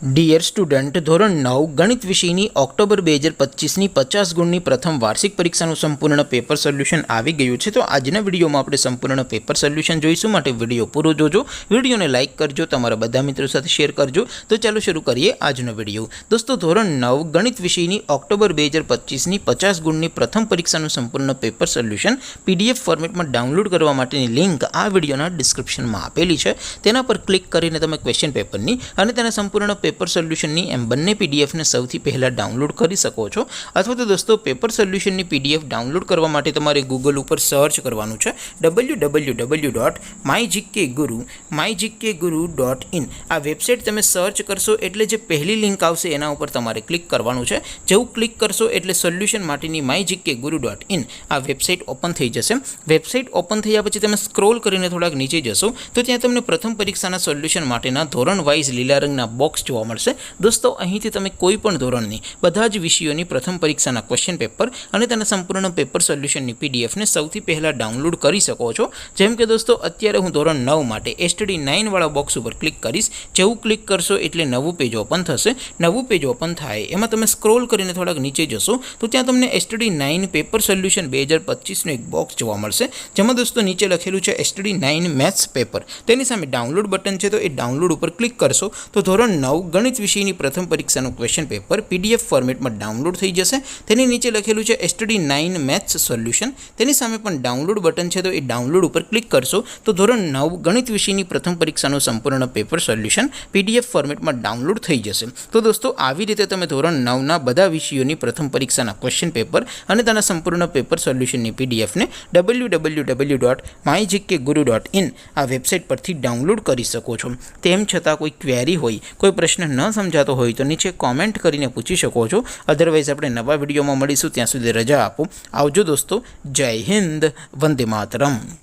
Dear student, ધોરણ 9 ગણિત વિષયની ઓક્ટોબર 2025ની 50 ગુણની પ્રથમ વાર્ષિક પરીક્ષાનું સંપૂર્ણ પેપર સોલ્યુશન આવી ગયું છે। તો આજના વિડીયોમાં આપણે સંપૂર્ણ પેપર સોલ્યુશન જોઈશું, માટે વિડીયો પૂરો જોજો। વિડીયોને લાઇક કરજો, તમારા બધા મિત્રો સાથે શેર કરજો। તો ચાલો શરૂ કરીએ આજનો વિડીયો। દોસ્તો, ધોરણ 9 ગણિત વિષયની ઓક્ટોબર 2025ની 50 ગુણની પ્રથમ પરીક્ષાનું સંપૂર્ણ પેપર સોલ્યુશન PDF ફોર્મેટમાં ડાઉનલોડ કરવા માટેની લિંક આ વિડીયોના ડિસ્ક્રિપ્શનમાં આપેલી છે। તેના પર ક્લિક કરીને તમે ક્વેશ્ચન પેપરની અને તેના સંપૂર્ણ પેપર સોલ્યુશનની એમ બંને પીડીએફને સૌથી પહેલાં ડાઉનલોડ કરી શકો છો। અથવા તો દોસ્તો, પેપર સોલ્યુશનની પીડીએફ ડાઉનલોડ કરવા માટે તમારે ગૂગલ ઉપર સર્ચ કરવાનું છે www.mygkguru.in। આ વેબસાઇટ તમે સર્ચ કરશો એટલે જે પહેલી લિંક આવશે એના ઉપર તમારે ક્લિક કરવાનું છે। જેવું ક્લિક કરશો એટલે સોલ્યુશન માટેની mygkguru.in આ વેબસાઇટ ઓપન થઈ જશે। વેબસાઇટ ઓપન થયા પછી તમે સ્ક્રોલ કરીને થોડાક નીચે જશો તો ત્યાં તમને પ્રથમ પરીક્ષાના સોલ્યુશન માટેના ધોરણ વાઇઝ લીલા રંગના બોક્સ જોવા મળશે। દોસ્તો, અહીંથી તમે કોઈ પણ ધોરણની બધા જ વિષયોની પ્રથમ પરીક્ષાના ક્વેશ્ચન પેપર અને તેના સંપૂર્ણ પેપર સોલ્યુશનની પીડીએફને સૌથી પહેલાં ડાઉનલોડ કરી શકો છો। જેમ કે દોસ્તો, અત્યારે હું ધોરણ 9 માટે STD 9 વાળા બોક્સ ઉપર ક્લિક કરીશ। જેવું ક્લિક કરશો એટલે નવું પેજ ઓપન થશે। નવું પેજ ઓપન થાય એમાં તમે સ્ક્રોલ કરીને થોડાક નીચે જશો તો ત્યાં તમને STD 9 પેપર સોલ્યુશન 2025નું એક બોક્સ જોવા મળશે, જેમાં દોસ્તો નીચે લખેલું છે STD 9 મેથ્સ પેપર। તેની સામે ડાઉનલોડ બટન છે, તો એ ડાઉનલોડ ઉપર ક્લિક કરશો તો ધોરણ 9 ગણિત વિષયની પ્રથમ પરીક્ષાનું ક્વેશ્ચન પેપર PDF ફોર્મેટમાં ડાઉનલોડ થઈ જશે। તેની નીચે લખેલું છે STD 9 મેથ્સ સોલ્યુશન। તેની સામે પણ ડાઉનલોડ બટન છે, તો એ ડાઉનલોડ ઉપર ક્લિક કરશો તો ધોરણ 9 ગણિત વિષયની પ્રથમ પરીક્ષાનું સંપૂર્ણ પેપર સોલ્યુશન PDF ફોર્મેટમાં ડાઉનલોડ થઈ જશે। તો દોસ્તો, આવી રીતે તમે ધોરણ 9ના બધા વિષયોની પ્રથમ પરીક્ષાના ક્વેશ્ચન પેપર અને તેના સંપૂર્ણ પેપર સોલ્યુશનની પીડીએફને www.mygkguru.in આ વેબસાઇટ પરથી ડાઉનલોડ કરી શકો છો। તેમ છતાં કોઈ ક્વેરી હોય, કોઈ પ્રશ્ન ન સમજાતો હોય તો નીચે કોમેન્ટ કરીને પૂછી શકો છો। અધરવાઇઝ આપણે નવા વિડીયોમાં મળીશું, ત્યાં સુધી રજા આપો। આવજો દોસ્તો, જય હિન્દ, વંદે માતરમ।